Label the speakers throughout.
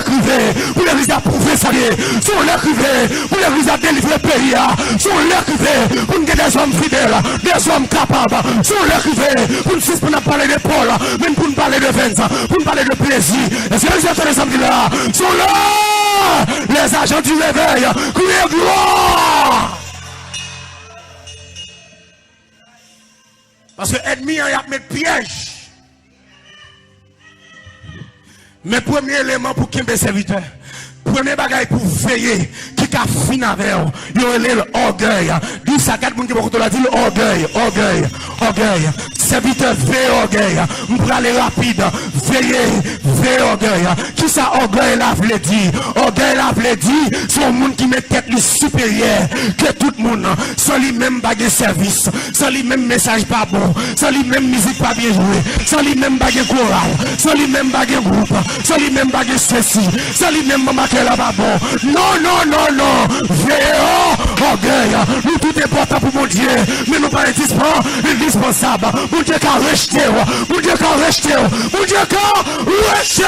Speaker 1: crivé, pour l'église à prouver ça. Sont les crivé, pour l'église à délivrer le pays. Sont les crivé, pour nous des hommes fidèles, des hommes capables. Sont les crivé, pour nous parler de Paul, même pour nous parler de Vince, pour nous parler de plaisir. Est-ce que les autres samedis là sont là? Les agents du réveil, criez gloire! Parce que l'ennemi a mis piège. Mais premier élément pour qu'il y ait des serviteurs. Premier bagage pour veiller, qui a fini avec eux, il y a l'orgueil. Dis ça, quatre personnes qui vont dire orgueil, orgueil, orgueil. Serviteur, veille orgueil. On peut aller rapide, veillez orgueil. Qui ça orgueil là voulait dire? Orgueil là voulait dire, c'est un monde qui met tête supérieure que tout le monde. Sans lui même bagage service, sans lui même message pas bon, sans lui même musique pas bien jouée, sans lui même bagage chorale, sans lui même bagage groupe, sans lui même bagage ceci, sans lui même maman là-bas bon. Non. Veillez orgueil. Nous tout est important pour mon Dieu, mais nous pas indispensable. Mon Dieu qu'a rejeté, mon Dieu qu'a rejeté, mon Dieu qu'a rejeté.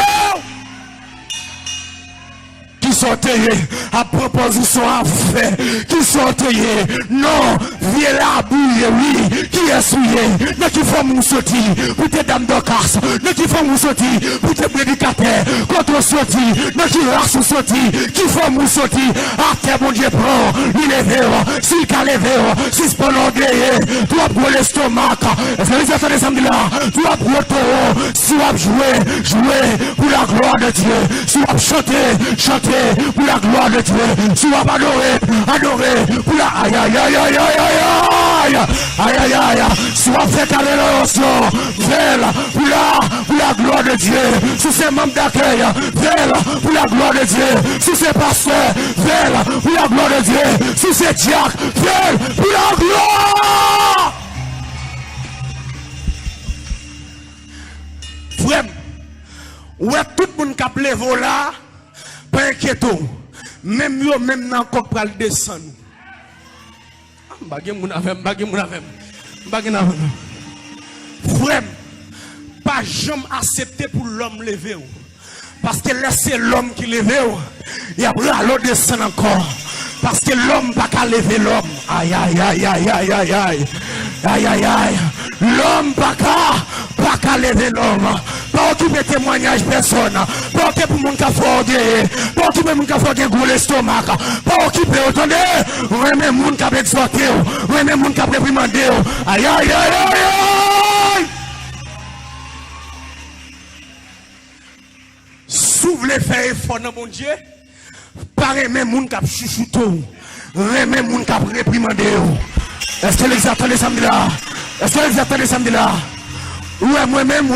Speaker 1: Qui sont taillés à proposition à faire, qui sont taillés, non, viens la bouille, oui, qui est souillé, mais qui font mon sorti, pour tes dames de casse, mais qui font mon sorti, pour tes prédicateurs, contre sorti, mais qui race sorti, qui font mon sorti, à terre, mon Dieu prend, il est vert, s'il qu'a levé, si c'est pas l'orgueil, tu vas pour l'estomac, est-ce que les attendez samedi là, tu vas pour le taureau, si tu vas jouer pour la gloire de Dieu, si tu vas chanter, pour la gloire de Dieu. Si vous adorer pour la aïe. Si vous faites alléluia, pour la gloire de Dieu. Si c'est membre d'accueil, pour la gloire de Dieu. Si c'est pasteur, pour la gloire de Dieu. Si c'est diacre, pour la gloire. Frère, ouais, tout le monde qui a levé là. Pas inquiétons, même yo même dans le pour le descendre. Frère, pas jamais accepter pour l'homme lever. Parce que là c'est l'homme qui lève, il y a l'autre descendre encore. Parce que l'homme pas qu'à lever l'homme. Aïe. L'homme pas qu'à lever l'homme. Pas occuper témoignage personne. Pas occuper pour mon café orgueil. Pas occuper mon café orgueil gros l'estomac. Pas occuper, attendez. Vraiment mon café exhorté. Vraiment mon café réprimandé. Aïe. S'ouvre les faire effort dans mon Dieu. Pareil même mon cap chuchoto. Vraiment mon cap réprimandé. Est-ce que les attendez samedi là? Est-ce que les attendez samedi là? Ouais, moi-même.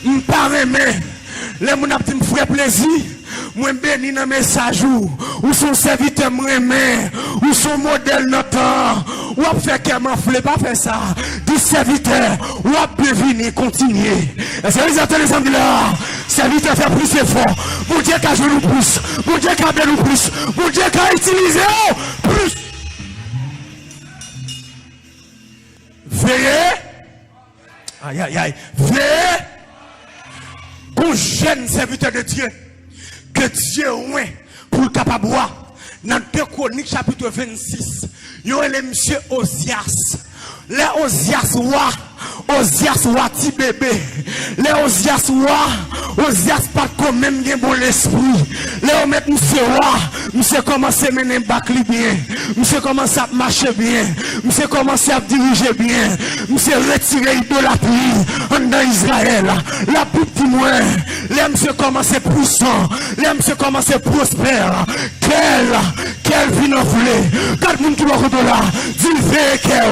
Speaker 1: M'parais, mais les gens qui me font plaisir, moi béni dans message ou son serviteur moi-même, ou son modèle notre, ou a fait qu'elle m'en voulait pas faire ça. Dis serviteur, ou a venir continuer. Est-ce que les attendez samedi là? Serviteur fait plus d'efforts. Mon Dieu qu'a joué nous plus. Mon Dieu qu'a bien nous plus. Mon Dieu qu'a utilisé plus. Veillez. Aïe. Veillez. Qu'on jeune serviteur de Dieu. Que Dieu oint pour le capable boire. Dans 2 Chroniques chapitre 26. Il y a le monsieur Osias. Les Osias roi ti bébé. Les Osias pas quand même bien bon l'esprit. Les met monsieur roi, monsieur commence à mener bacli bien. Monsieur commence à marcher bien. Monsieur commence à diriger bien. Monsieur retirer idolâtrie dans Israël. La petite moins. Les monsieur commence à puissant. Les monsieur commence à prospère. Quel vin en voulait. Quand le monde qui va retourner là, dit vrai cœur,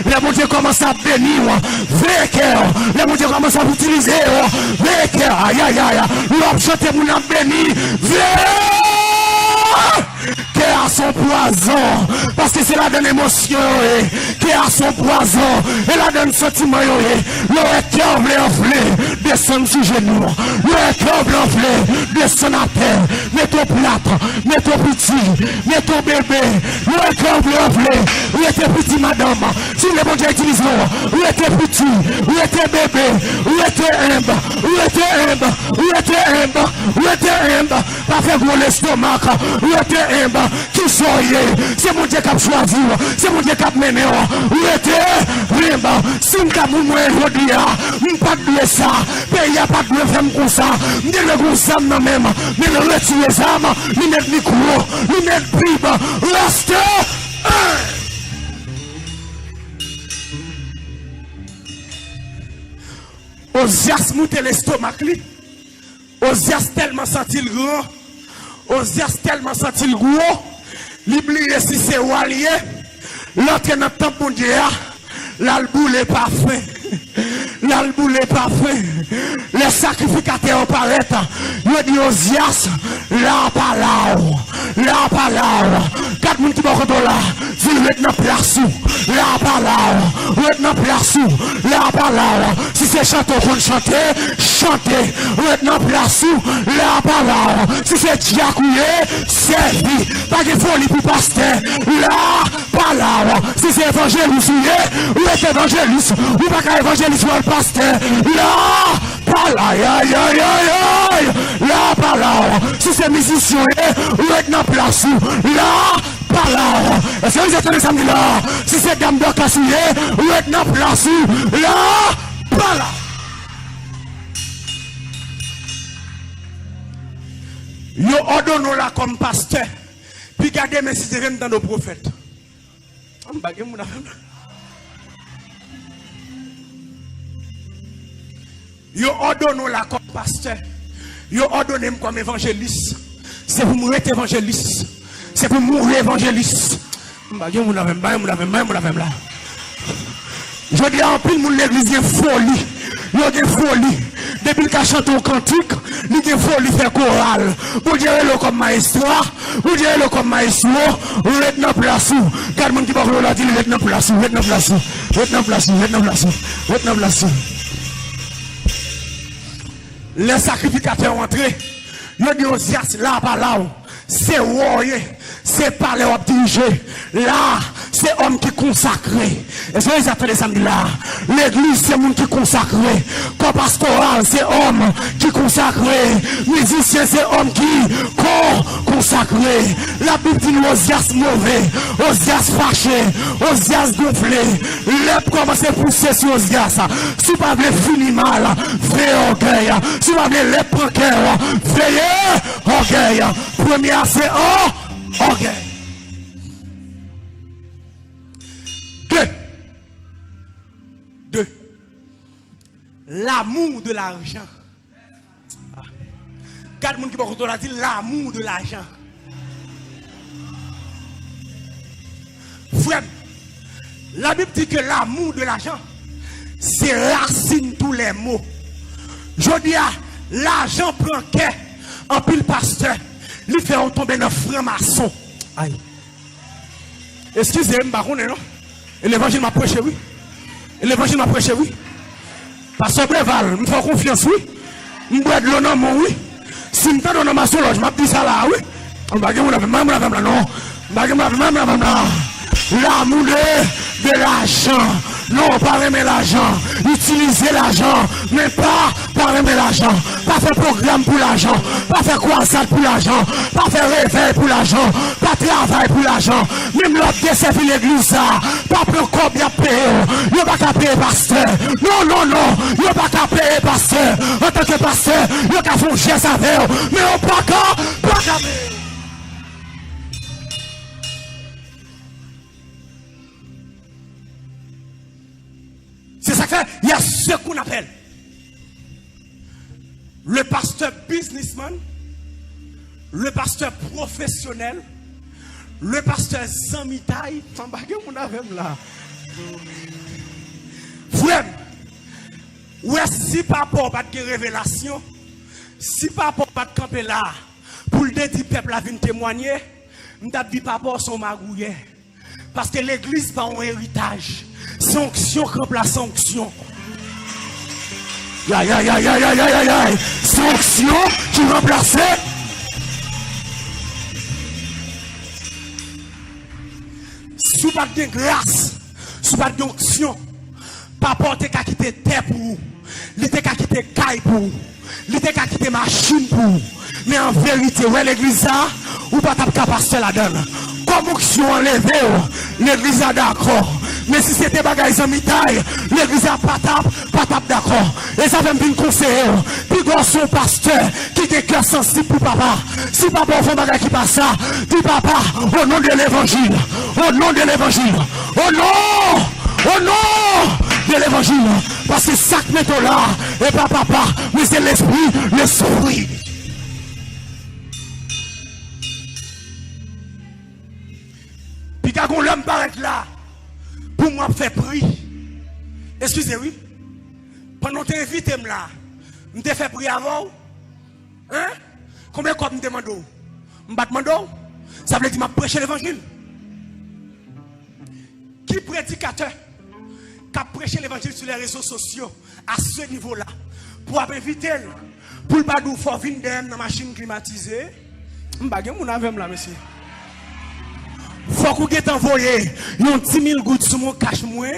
Speaker 1: les mon Dieu commence à bénir, vrai cœur, les mon Dieu commence à utiliser, vrai cœur, aïe, l'homme chante mon âme béni, vrai cœur a son poison, parce que c'est la donne émotion, cœur a son poison, et la donne sentiment, le cœur voulait enfler, des descend sur genoux. Le cœur gonflé, descend à terre. Mets ton plâtre, mets ton petit, mets ton bébé. Le cœur gonflé. Où était petit madame? Si le bon Dieu utilise nous. Où était petit? Où était bébé? Où était Ambe? Où était Ambe? Où était Ambe? Où était Ambe? Pas faire gros l'estomac. Où était Ambe? Qui soyez? C'est mon Dieu qui a choisi. C'est mon Dieu qui a mené. Où était Ambe? Si nous avons moins aujourd'hui, nous pas de ça. Pays a pas de faire comme ça. Nous le gros ça même. Mais le retirer les âmes. Nous mettre micro. Nous mettre bribe. Reste. Osias monte l'estomac li. Osias tellement senti le gros. Osias tellement senti le gros. L'oublier si c'est walier. L'autre dans temps pour Dieu. L'alboule est parfait. L'alboule est parfait. Les sacrificateurs paraissent. Il dit Osias. Là par là. Là par là. Quatre personnes qui vont là. Vous êtes dans place. Là par là. Vous êtes dans place. Là par là. Si c'est chanter, vous chantez. Chantez. Vous êtes dans place. Là par là. Si c'est diacouiller, servi. Pas de folie pour pasteur. Là par là. Si c'est évangéliste, vous êtes évangéliste. Vous pas qu'un évangéliste ou un pasteur. Là par là. Aïe aïe aïe aïe. Là par là. Si c'est musicien, vous êtes dans place. Là par là. Est-ce que vous êtes samedi là? Si c'est dame de cassouillé, vous êtes dans place. Là par là. Yo ordonne là comme pasteur. Puis gardez mes si c'est dans nos prophètes. Yo ordonne là comme pasteur. Yo ordonne comme évangéliste. C'est pour mourir évangéliste. C'est pour mourir évangéliste. Je dis en plus, l'église est folie. Il y a des folies. Depuis qu'il chante au cantique, il y a des folies faire chorale. Vous direz-le comme maestro. Vous direz-le comme maestro. Vous êtes dans place. Car le monde qui va vous dire, vous êtes dans place. Vous êtes dans place. Vous êtes dans place. Vous êtes dans place. Vous êtes dans place. Les sacrificateurs entrés. Il y a des Osias là par là. C'est warrior. C'est pas les dirigés. Là, c'est homme qui consacré. Est-ce que vous attendez samedi là? L'église, c'est monde qui consacré. Comme pastoral, c'est homme qui consacré. Musicien, c'est homme qui consacré. La Bible dit Osias mauvais, Osias fâché, Osias gonflé. Les commencent à pousser sur Osias. Si vous voulez finir mal, veillez orgueil. Si vous voulez les prendre, veillez orgueil. Première, c'est orgueil. Deux. L'amour de l'argent. Quatre personnes qui vont dire l'amour de l'argent. Frère, la Bible dit que l'amour de l'argent, c'est racine tous les mots. Je dis à l'argent prend qu'un en pile pasteur, il fait tomber dans franc-maçon. Aïe. Excusez-moi, non? Et l'évangile m'a prêché, oui. Et l'évangile m'a prêché, oui. Pasteur Préval, me fait confiance, oui. Je dois de l'honneur, oui. Si je me donne ma solo, je m'appelle ça là, oui. On va gagner même la femme là, non. On va gagner même la femme là. L'amour de l'argent. Non, pas aimer l'argent. Utiliser l'argent, mais pas aimer l'argent. Pas faire programme pour l'argent. Pas faire croissance pour l'argent. Pas faire réveil pour l'argent. Pas travail pour l'argent. Même l'autre desservi l'église, pas prendre combien payer. Il n'y a pas qu'à payer pasteur. Non, non, non. Il n'y a pas qu'à payer pasteur. En tant que pasteur, il n'y a qu'à faire un geste avec eux. Mais on pas qu'à payer. C'est ça que il y a ce qu'on appelle le pasteur businessman, le pasteur professionnel, le pasteur zamitaï. Frère, ouais, si papa pas de révélation, si papa pas de camper là, pour le dédi peuple à venir témoigner, m't'a dit papa son magouillet. Parce que l'église pas un héritage. Sanction contre la sanction. Ya, ya, ya, ya, ya, ya, ya, ya. C'est onction qui remplaçait. Si pas de grâce, si pas d'onction, papa t'es qu'à quitter terre pour vous. Il était qu'à quitter caille pour vous. Il était qu'à quitter machine pour vous. Mais en vérité, ouais, l'église a, ou pas t'as capacité là-dedans. Comme onction enlevée, l'église a d'accord. Mais si c'était bagaille en mitaille, l'église a pas tape d'accord. Et ça fait me conseiller. Puis son pasteur qui est cœur sensible pour papa. Si papa fait bagaille qui passe ça, dis papa, au nom de l'évangile, au nom de l'évangile, au nom de l'évangile. Parce que ça que mettons là, et pas papa, mais c'est l'esprit. Puis quand l'homme paraît là, pour moi faire prix. Excusez-moi. Pendant que tu invité là, je t'ai fait prix avant. Hein? Combien de fois je me demande? Je me demande? Ça veut dire que je prêche l'évangile. Qui prédicateur qui a prêché l'évangile sur les réseaux sociaux à ce niveau-là pour inviter pour le badou faut venir dans la machine climatisée? Je ne sais pas, monsieur. Faut que vous envoyé 10 000 gouttes sur mon cache moi.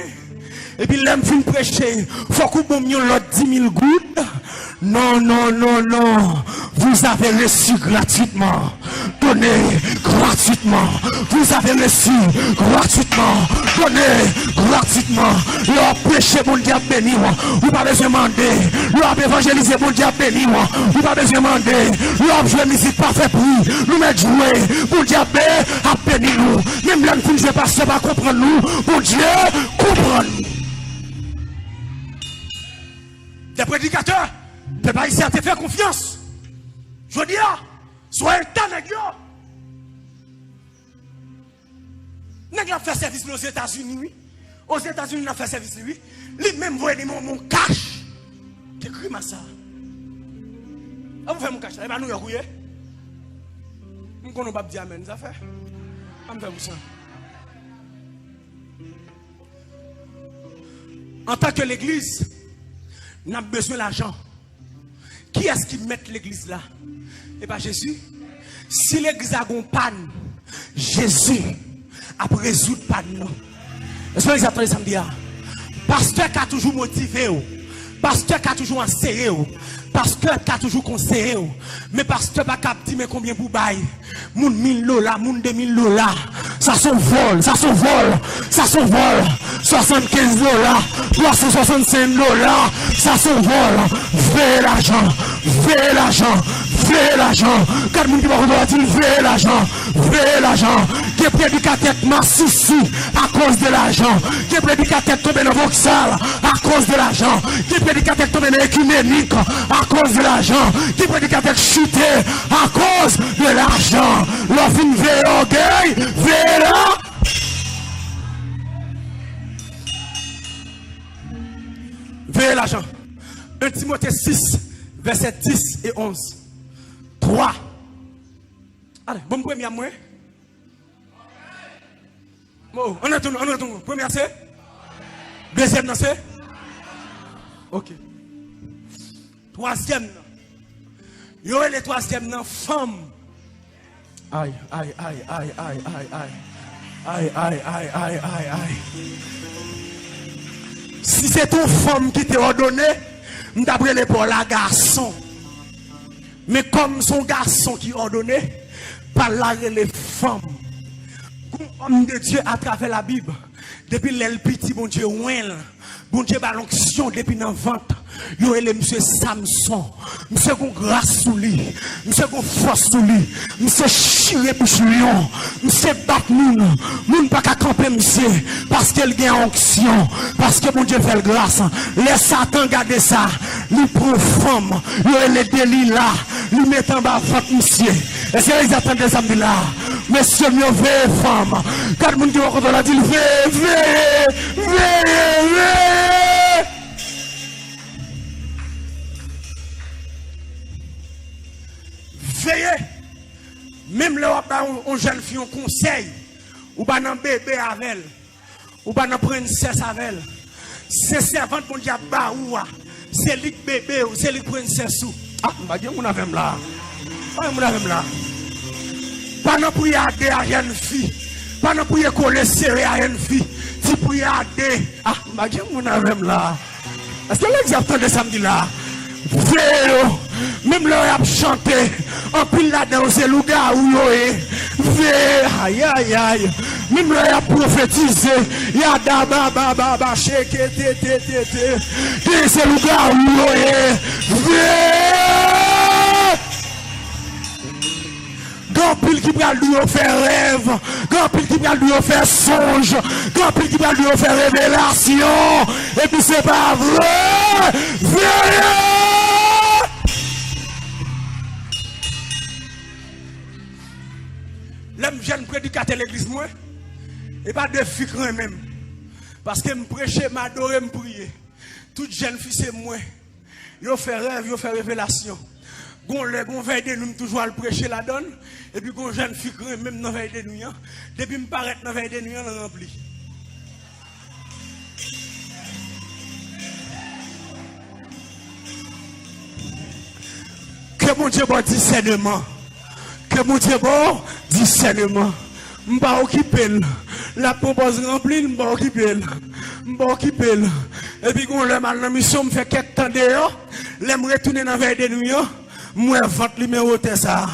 Speaker 1: Et puis l'homme fin prêcher. Faut que vous m'ayez l'autre 10 000 gouttes. Non, non, non, non. Vous avez reçu gratuitement. Donnez gratuitement. Vous avez reçu gratuitement. Donnez gratuitement. Leur prêcher mon diable béni. Vous pas besoin demander. Leur évangéliser mon diable béni. Vous pas besoin demander. Leur jouer musique pas fait prix. Nous mettre jouer. Mon diable a béni nous. Même l'homme qui ne veut pas se pas comprendre nous. Mon Dieu comprend nous. Des prédicateurs, ne pas ici à te faire confiance. Je veux dire, sois un tas de gars. Nous avons fait service aux États-Unis, oui. Aux États-Unis, nous avons fait service, oui. Lui-même, voyez mon cash. Qui crime à ça? Ah, vous faites mon cash, eh bien, nous, vous voyez. Nous ne connaissons pas dire amen, ça fait. On fait ça. En tant que l'église, nous avons besoin d'argent. Qui est-ce qui met l'église là? Et pas Jésus. Si l'église a une panne, Jésus a résoudre panne. Est-ce que vous avez ça me dit? Pasteur qui a toujours motivé, pasteur qui a toujours enseigné, pasteur qui a toujours conseillé, mais pasteur pas cap dit mais combien pour bail? Moun 1000 $, moun 2000 $. Ça s'envole, ça s'envole, ça s'envole. 75 $, 365 $, ça s'envole. Veillez l'argent, veillez l'argent, veillez l'argent. Quand moun qui va dire veillez l'argent, veillez l'argent. Qui prédicateur massif à cause de l'argent. Qui prédicateur tombé dans Vauxhall à cause de l'argent. Qui prédicateur tombé dans l'écuménique à cause de l'argent. Qui prédicateur chuté à cause de l'argent. L'offre une veille orgueil, veille là. Veillez l'argent. 1 Timothée 6, verset 10 et 11. 3. Allez, bon premier moi. Bon, on attend. Premier c'est? Deuxième c'est? Ok. Troisième. Il y aurait le troisième dans femme. Aïe, aïe, aïe, aïe, aïe, aïe, aïe. Aïe, aïe, aïe, aïe, aïe, aïe. Si c'est ton femme qui t'a ordonné, d'après les pour la garçon. Mais comme son garçon qui ordonné, par là les femmes. Comme homme de Dieu à travers la Bible, depuis l'el petit, bon Dieu, bon Dieu, l'onction depuis dans le ventre. Yo ele monsieur Samson, monsieur gon grâce sous lui, monsieur gon force sous lui, monsieur chiré bouche lion, monsieur bat moun pas qu'à camper monsieur, parce qu'elle gagne onction, parce que mon Dieu fait grâce. Les Satan garder ça, lui prend femme, yo ele délit là, lui met en bas ventre monsieur. Est-ce que ils attendent ça là? Monsieur mieux veille femme, quand moun qui va contre la dit veille. Veillez, même là où on jeune fille on conseil, ou pas un bébé avec elle, ou pas une princesse avec elle, c'est servante mon diable baoua, c'est lui bébé ou c'est lui princesse ou. Ah, mon avem là. Mon avem là. Pas non pour y aider à une fille. Pas non pour y coller serré à une fille. Si pour y aider. Ah, mon avem là. Est-ce que l'exemple de samedi là? Vélo, même là a chanté, en pile là-dedans, c'est le gars où il est. Aïe aïe aïe, même là a prophétisé, il y a d'aba baba shake c'est le gars où il est. Grand pile qui va lui faire rêve, grand pile qui va lui faire songe, grand pile qui va lui faire révélation, et puis c'est pas vrai. L'homme jeune prédicateur l'église moi et pas de filles quand même parce que me prêcher m'adorer me prier toute jeune fille c'est moi yo fait rêve yo fait révélation gon veille de nous toujours à le prêcher la donne et puis gon jeune fille quand même dans veille de nuit depuis me paraître dans veille de nuit on rempli que mon Dieu bon discernement. Que mon Dieu bon discernement. M'ba occuper la propose remplie m'ba occuper et puis quand le mal dans mission me fait quelques temps dehors l'aime retourner dans veille de nuit moi votre numéro c'est ça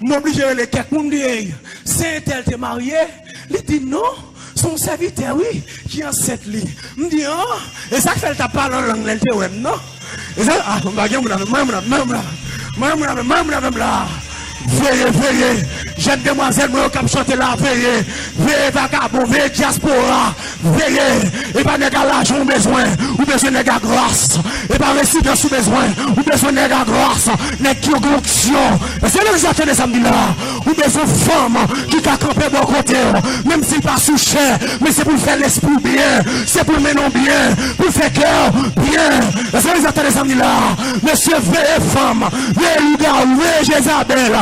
Speaker 1: m'oblige les quelques monde dit c'est tel t'es marié il dit non son serviteur oui qui en cette lit me dit et ça fait ta parole en langue elle ouais non et ça ah moi là veillez, jeune demoiselle, moi, qui chanter là, veillez, vagabond, veillez, diaspora, veillez, et pas de galage, ou besoin de grâce, et pas résidence, ou besoin de grâce, n'est qu'une onction, c'est l'exact de samedi là, ou besoin de femme qui t'a campé bon côté, même si pas sous cher, mais c'est pour faire l'esprit bien, c'est pour le ménon bien, pour faire cœur bien, c'est l'exact de samedi là, monsieur, veillez, femme, veillez, Louga, veillez, Jézabel,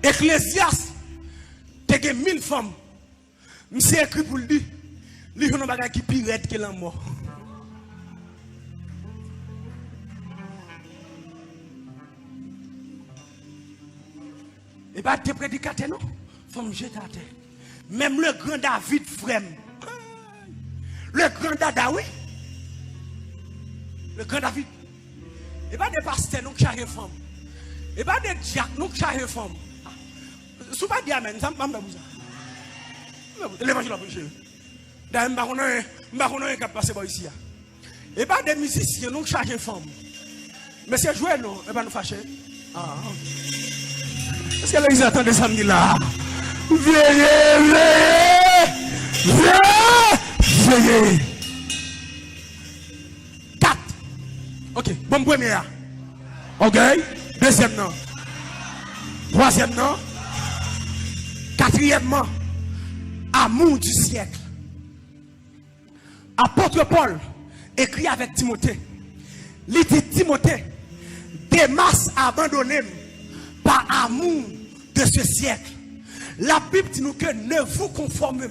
Speaker 1: Ecclésiaste, t'es 1000 femmes. M'sais écrit pour lui. Lui, on a bagage qui pire que la mort. Et pas des prédicateurs, non? Femme jeter à terre. Même le grand David, frère. Le grand Dada, oui. Le grand David. Et pas des pasteurs, nous qui chargent femme. Et pas des diacres, nous qui chargent femme. Si vous ne dites amen, ça ne va pas vous. L'évangile a prêché. D'ailleurs, je ne sais pas qui a passé ici. Et pas des musiciens, nous qui chargent femme. Mais c'est joué, non, et pas nous fâcher. Est-ce que les attendent samedi là? Veillez, veillez. 4. Ok, bon premier. Ok, deuxième non. Troisième non. Quatrièmement, amour du siècle. Apôtre Paul écrit avec Timothée. Il dit Timothée, Démas abandonné par amour de ce siècle. La Bible dit nous que ne vous conformez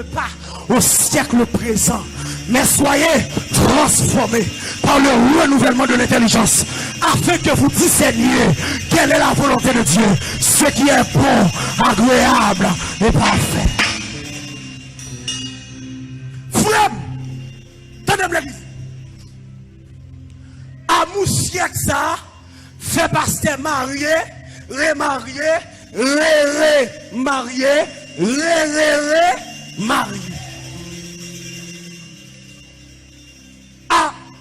Speaker 1: pas au siècle présent, mais soyez transformés par le renouvellement de l'intelligence, afin que vous discerniez quelle est la volonté de Dieu, ce qui est bon, agréable et parfait. Frère, tenez l'église. Amour siècle ça, fait pasteur marié, remarié, marié.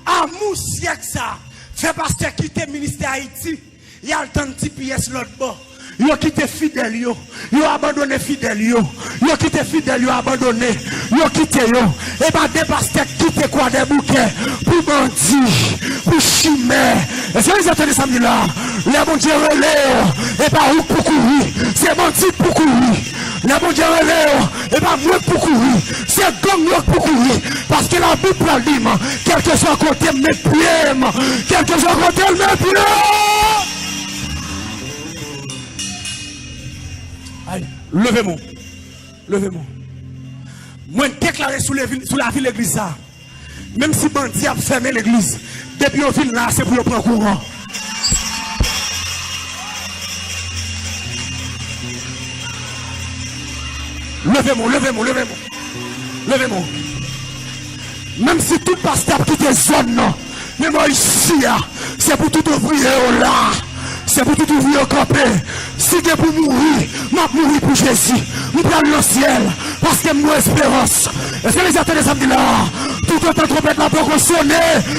Speaker 1: Amour siècle ça, fait pasteur quitter le ministère Haïti, il y a le temps de petit pièce l'autre bord. Yo quitté fidèle yo abandonné fidèle yo quitté fidèle yo abandonné yo quitté yo et pas des pasteurs quitter quoi des bouquets pour bandit pour chimère et c'est les attendez samedi là les bon Dieu relève et pas où pour courir c'est bandit pour courir les bon Dieu relève et pas moi pour courir c'est gang pour courir parce que la Bible dit quel que soit côté mes pieds quel que soit côté mes pieds. Aïe. Levez-moi. Levez-moi. Moi, déclaré sous la ville l'église ça. Même si bandit a fermé l'église, depuis on ville là, c'est pour le prendre courant. Levez-moi, levez-moi, levez-moi. Levez-moi. Même si tout pasteur qui te zone, non. Mais moi ici, c'est pour tout ouvrir là. C'est pour tout ouvrir au campé. Si c'est pour mourir, je mourir pour Jésus. Je prends le ciel. Parce que moi espérance. Est-ce que les attendez samedi là? Tout autant de trompette là pour sonner.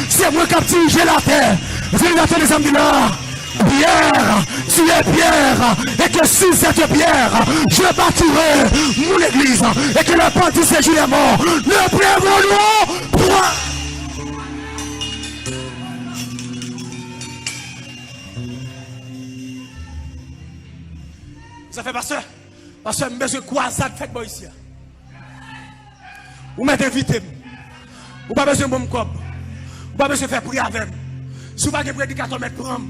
Speaker 1: C'est moi qui ai dirigé la terre. Est-ce que les attendez samedi là? Pierre, tu es Pierre, et que si cette pierre, je bâtirai mon église, et que le parti séjournement ne prévaut point. Ça fait pasteur, monsieur Croisade, faites moi ici. Vous m'êtes invité, vous pas besoin de bon cob, vous pas besoin de faire prier avec. Si vous n'avez pas de prédicateur, prendre.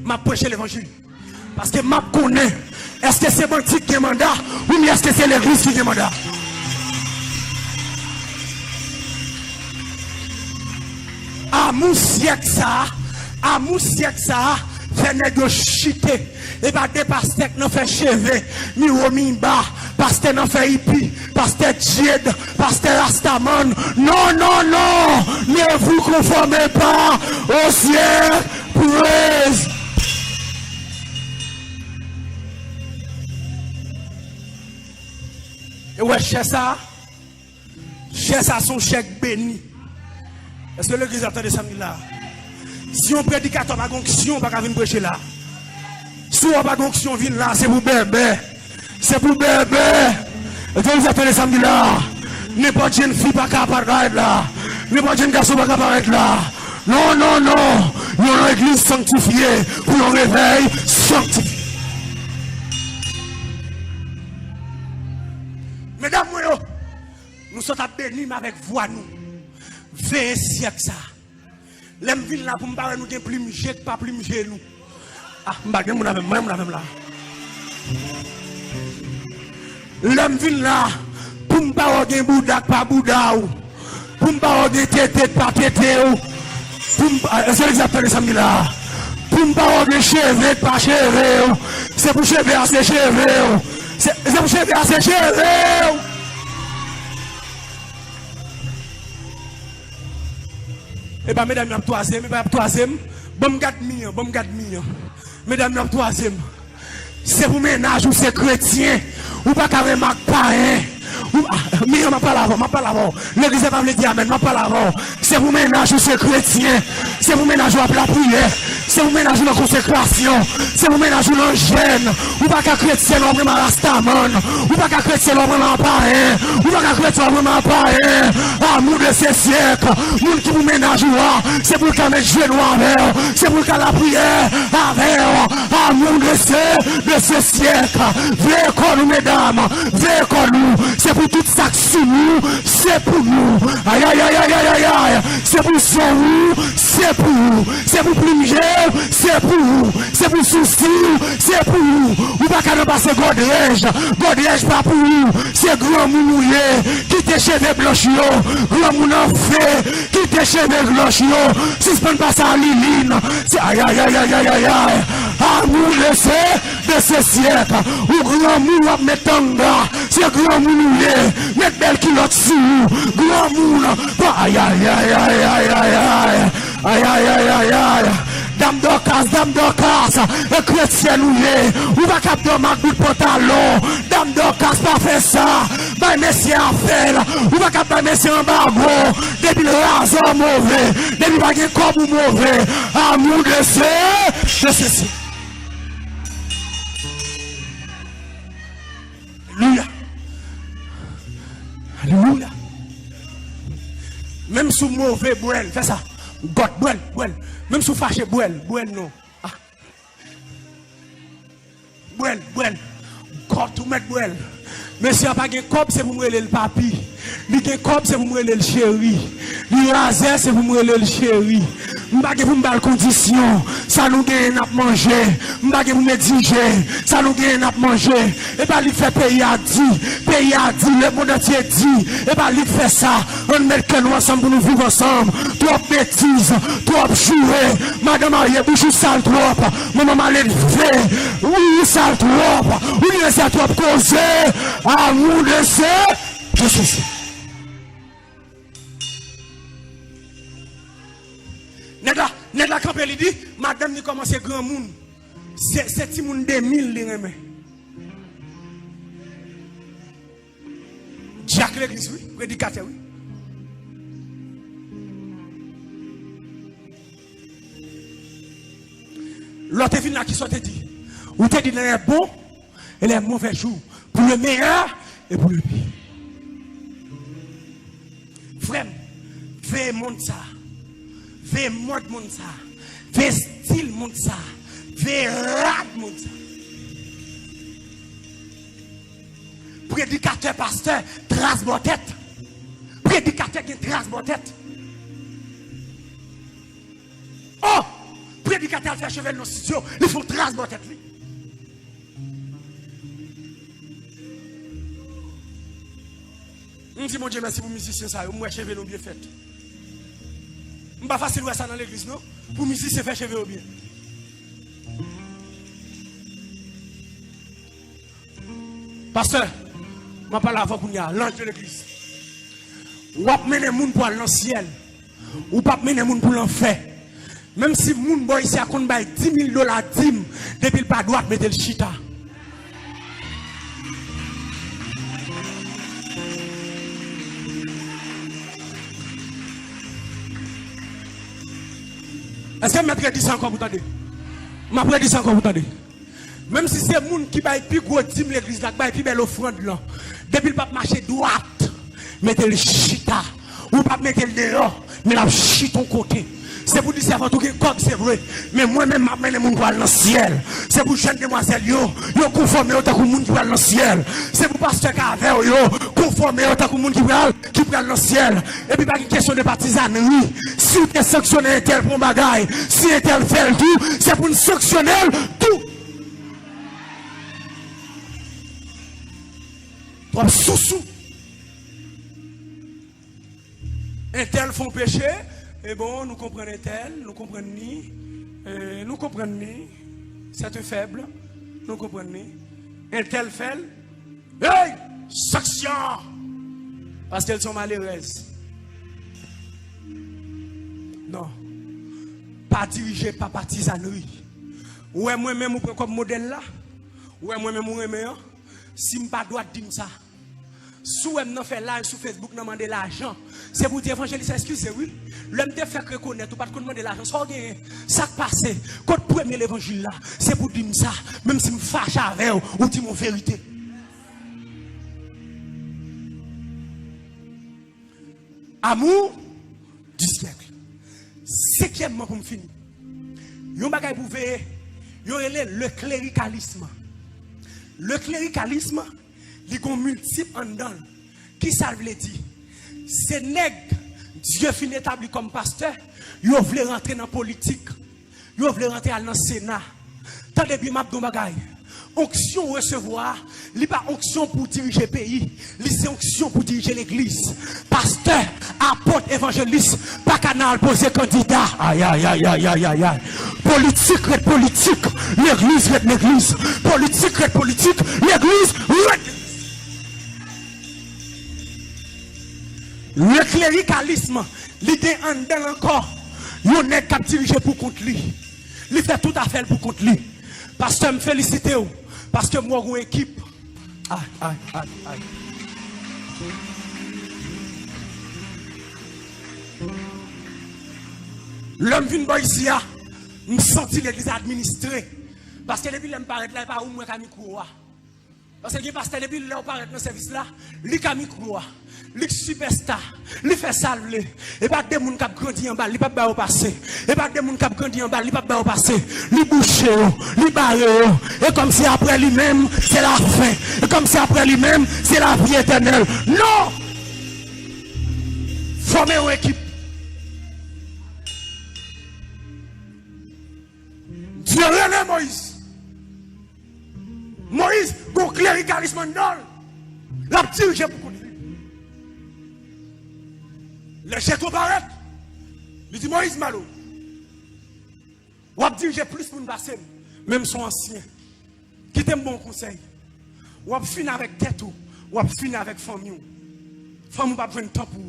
Speaker 1: M'a prêché l'évangile. Parce que m'a connaît. Est-ce que c'est bandit qui a mandat ou est-ce que c'est l'église qui a mandat? À mon siècle ça, fait négocier. Et bah des pasteurs n'ont fait cheveux, ni Romimba, pasteur n'ont fait hippie, pasteur Djed, pasteur Rastaman. Non, non, non, ne vous conformez pas au siècle praise. Et ouais, chez ça, son chèque béni. Est-ce que l'église attend de samedi là? Si on prédicateur n'a pas d'onction, on ne peut pas venir prêcher là. Si on n'a pas d'onction, vient là, c'est pour bébé. C'est pour bébé. Et l'église attend de samedi là. N'importe jeune fille pas capable de là. N'importe jeune garçon pas capable de là. Non, non, non. Il y a une église sanctifiée pour un réveil sanctifié. Mesdames, nous sommes bénis avec voix nous. 20 siècles ça. L'aime ville là pour me parler nous de plume jet pas plume jet nous. Ah, m'bagay mon même là. L'aime ville là pour me parler de bouddha pas bouddha ou. Pour me parler de tête pas tête ou. Pour me c'est exactement samedi là. Pour me parler de cheveux pas cheveux. C'est pour cheveux à ses cheveux. C'est pour cheveux à ses cheveux. Et bien, mesdames, troisième, bon, garde mien. Mesdames, troisième, c'est pour ménage ou c'est chrétien, ou pas carrément païen. Mais on m'a pas l'avant. L'église va me dire amen, m'a pas l'avant. C'est pour ménage ou c'est chrétien. C'est pour ménage ou la prière. C'est pour ménage ou la consécration. C'est pour ménage ou la gêne. Ou pas qu'un chrétien ou vraiment rastaman. Ou pas qu'un chrétien ou vraiment païen. Ou pas qu'un chrétien ou vraiment païen. Amour de ces siècles. Moun qui vous ménage ou c'est pour qu'un mette genou avec. C'est pour qu'un la prière avec. Amour de ces siècles. Venez qu'on nous, mesdames. Venez qu'on nous. C'est pour tout ça que nous, c'est pour nous. Aïe, aïe, aïe, aïe, aïe, aïe. C'est pour son nous, c'est pour nous. C'est pour plunger, c'est pour nous. C'est pour souci, c'est pour nous. Ou pas qu'à ne passer Godrej pas pour nous. C'est grand mounouye, qui te cheveux blanchio. Grand mounan fait, qui te cheveux blanchio. Si ce n'est pas ça, Liline. C'est aïe, aïe, aïe, aïe, aïe, aïe, aïe. Amour de ce siècle. Ou grand mounan metanga. C'est grand mounan. Mettre belle culotte sous grand moule. Aïe aïe aïe aïe aïe aïe aïe aïe aïe aïe aïe aïe. Dame d'Ocas, et chrétien nous ou va capter ma bout de pantalon. Dame d'Ocas pas fait ça. Bah messieurs a fait ou va capter messieurs en bagot. Depuis le hasard mauvais, depuis pas de corps mauvais. Amour de ceci. Alléluia. Alléluia. Même sous mauvais boel, fais ça. God boel. Même sous fâché boel non. Ah. Boel. God tout mettre boel. Mais si y a pas de cop, c'est pour me le papi. Li gen cop, c'est pour me le chéri. Li laser, c'est pour me le chéri. m'bagé pour m'bal condition, ça nous gagne à manger, m'bagé pour me diger, ça nous gagne à manger, et pas lui fait pays a dit, le monde entier dit, et pas lui fait ça, on met que nous ensemble pour nous vivre ensemble, trop bêtises, trop jouer, madame Ariel, bouche sale trop, maman m'a levé, oui, sale trop, oui, ça trop causé, amour de ce, je suis. N'est la campé lui dit, madame ni commence grand monde. C'est petit monde 2000 li remet. Jacques l'église oui, prédicateur oui. L'autre vient là qui soit dit. Ou te dit les bons et les mauvais jours pour le meilleur et pour le pire. Frère, fais monde ça. Fais mode monde ça, fais style monde ça, fais rap monde ça. Prédicateur, pasteur, trace bon tête. Prédicateur qui trace bon tête. Oh, prédicateur fait cheveux dans le studio, il faut trace bon tête. Je dis mon Dieu merci pour musicien ça, moi cheveux non bien fait. Je ne pas facile ça dans l'église, non? Pour musique, c'est faire cheveux bien. Pasteur, je parle avant qu'on y a l'ange de l'église. Ou pas mener les gens pour aller dans le ciel. Ou pas mener les gens pour l'enfer. Même si les gens ici à compte $10 000 dîme, depuis le pas droit mettre le chita. Est-ce que je vais dire ça encore pour t'aider? Je vais dire ça encore pour t'aider. Même si c'est les gens qui baillent plus gros dîme l'église, qui baillent plus belle offrande là, depuis le pape marcher droite, mettez le chita. Ou pas mettre le dehors, mais la chita ton côté. C'est pour dire c'est avant tout que c'est vrai. Mais moi-même, je mets les gens qui vont dans le ciel. C'est pour jeune demoiselle, yo conformer autant que les gens qui vont dans le ciel. C'est pour pasteur Caver, yo conformer autant que les gens qui vont dans le ciel. Et puis, pas une question de partisanerie. Si tu es sanctionné un tel pour bagaille, si un tel fait tout, c'est pour nous sanctionner tout. Toi, sous-sous. Un tel font péché. Et bon, nous comprenons tel, nous comprenons ni, c'est un faible, nous comprenons ni. Un tel fait, hey, section, parce qu'elles sont malheureuses. Non, pas dirigé par partisanerie. Ouais, moi-même, je prends comme modèle là. Ouais, moi-même, je remets. Si je ne pas droit de dire ça. Si je ne fais live sur Facebook, je demande l'argent. C'est pour dire évangéliste, excusez, oui. L'homme te fait reconnaître, ou pas de demander l'argent. Ça passe. Quand le premier l'évangile là, c'est pour dire ça. Même si je me fâche avec vous, ou dis mon vérité. Amour du siècle. Cinquièmement pour me finir. Yon bagay pour veiller, yon le cléricalisme. Le cléricalisme, il y a multiple en dedans. Qui ça veut dire? C'est nègre, Dieu fin établi comme pasteur, ils veulent rentrer dans la politique, ils veulent rentrer dans le Sénat. Tant de bien m'abdou bagay. Onction recevoir, il n'est pas onction pour diriger le pays, c'est onction pour diriger l'église. Pasteur, apôtre, évangéliste, pas canal poser candidat. Aïe, aïe, aïe, aïe, aïe, aïe, aïe. Politique, red politique, l'église, red l'église. Politique, red politique, l'église, red. Le cléricalisme, l'idée en dedans encore, il n'est qu'à diriger pour contre lui. Il fait tout à fait pour contre lui. Pasteur, me félicite, parce que moi, j'ai une équipe. Aïe, aïe, aïe, aïe. L'homme vient ici, je me sens l'église administrée. Parce que depuis que je me paraît là, il n'y a pas où moi qui micro. Parce que le pasteur, depuis que je paraît dans ce service là, il a micro. Il est superstar. Il fait salver. Et pas des gens qui ont grandi en bas, il pas pas passer. Et pas des gens qui ont grandi en bas, il pas pas passer. Il bouche, il barre. Et comme si après lui-même, c'est la fin. Et comme si après lui-même, c'est la vie éternelle. Non! Formez une équipe. Dieu relève Moïse. Moïse, bon cléricalisme dans la dirigé pour conduire. Les jets paraît. Il dit Moïse Malo. Ou a dirigé plus pour nous passer. Même son ancien. Qui t'aime bon conseil. Ou a fini avec tête ou a fini avec famille. Famille pas prendre temps pour.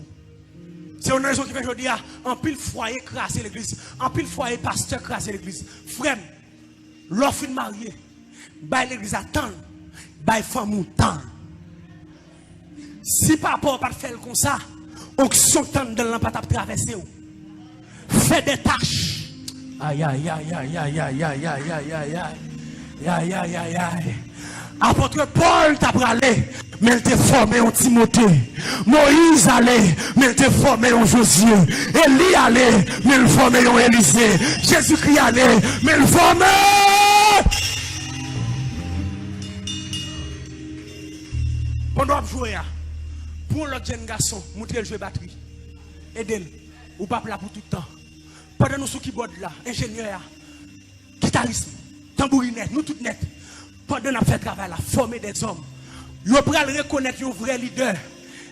Speaker 1: C'est une raison qui fait aujourd'hui en pile foyer crasser l'église, en pile foyer pasteur crasser l'église. Frère, l'offre de marié, bah l'église attend, bah famille attend. Si papa pas faire comme ça, auction temps dans l'empâte à traverser. Fait des tâches. Aïe aïe aïe aïe aïe aïe aïe aïe aïe aïe aïe aïe aïe aïe. Apôtre Paul t'a parlé, mais il t'a formé en Timothée. Moïse allait, mais il t'a formé en Josué. Élie allait, mais il formé en Élisée. Jésus-Christ allait, mais il formé. Pendant que vous jouez, pour l'autre jeune garçon, montrez le jeu batterie. Aidez-le, ou pas là pour tout le temps. Pendant nous sous keyboard là, ingénieur, guitariste, tambourinette, nous tout net. Pendant qu'on fait travail là, former des hommes. Vous pouvez reconnaître un vrai leader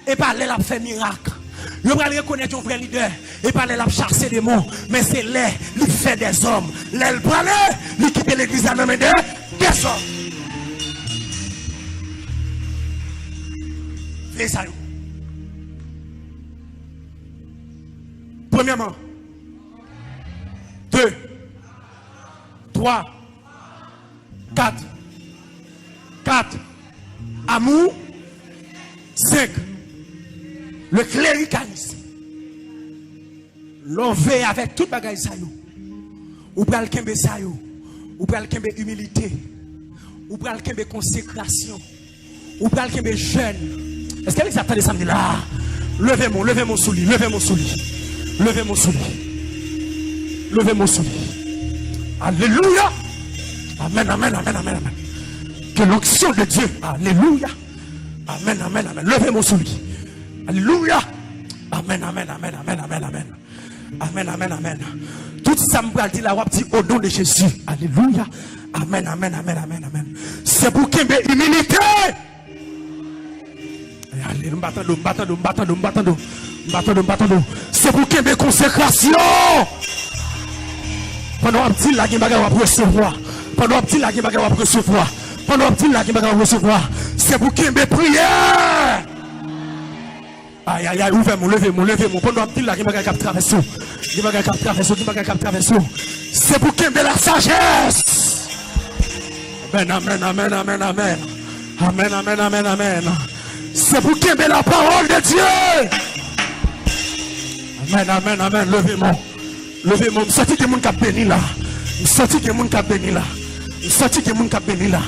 Speaker 1: et parler là faire miracle. Vous pouvez reconnaître un vrai leader et parler là chasser des mots. Mais c'est là, il fait des hommes. Là, il parle, il quitte l'église à nommer des hommes. Fais ça. Premièrement, 2, 3, 4. 4. Amour. 5. Le cléricalisme. L'enlever avec toute bagaille ça yo. Ou pral kembe ça yo. Ou pral kembe humilité. Ou pral kembe consécration. Ou pral kembe jeûne. Est-ce que vous attendez samedi là? Levez mon souli, levez mon souli. Levez mon souli. Levez mon souli. Alléluia. Amen, amen, amen, amen, amen. Que l'onction de Dieu, alléluia, amen, amen, amen, levez mon souli, alléluia, amen, amen, amen, amen, amen, amen, amen, amen, amen. Tout ça me dit la wap dit au nom de Jésus, alléluia, amen, amen, amen, amen, amen. C'est pour qu'il y ait humilité. C'est pour qu'il y ait consécration. Pendant un petit la guimba va recevoir. Pendant un petit la guimba va recevoir. Pendant un petit la guimba va recevoir. C'est pour qu'il y ait prière. Aïe aïe aïe, ouvrez-moi, levez-moi. Pendant un petit la guimba va traverser. Guimba va traverser. C'est pour qu'il y ait la sagesse. Amen, amen, amen, amen, amen. Amen, amen, amen, amen. C'est pour qu'il y ait la parole de Dieu. Amen, amen, amen. Levez-moi. Levez-moi. Je sens que mon cap béni là. Je sens que mon cap béni là. Je sens que mon cap béni là.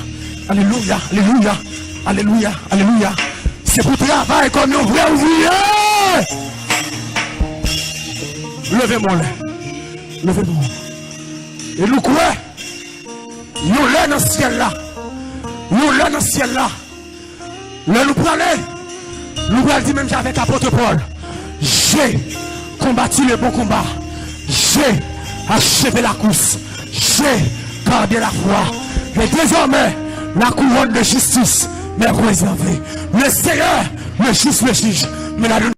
Speaker 1: Alléluia, alléluia, alléluia, alléluia. C'est pour travailler comme un vrai ouvrier. Levez-moi là. Levez-moi. Et nous quoi? Nous là dans le ciel là. Nous là dans le ciel là. Là nous parler. Nous parlons dit même avec l'apôtre Paul. J'ai combattu le bon combat. J'ai achevé la course. J'ai gardé la foi. Et désormais, la couronne de justice m'est réservée. Le Seigneur, le juste, le juge, me l'a donné.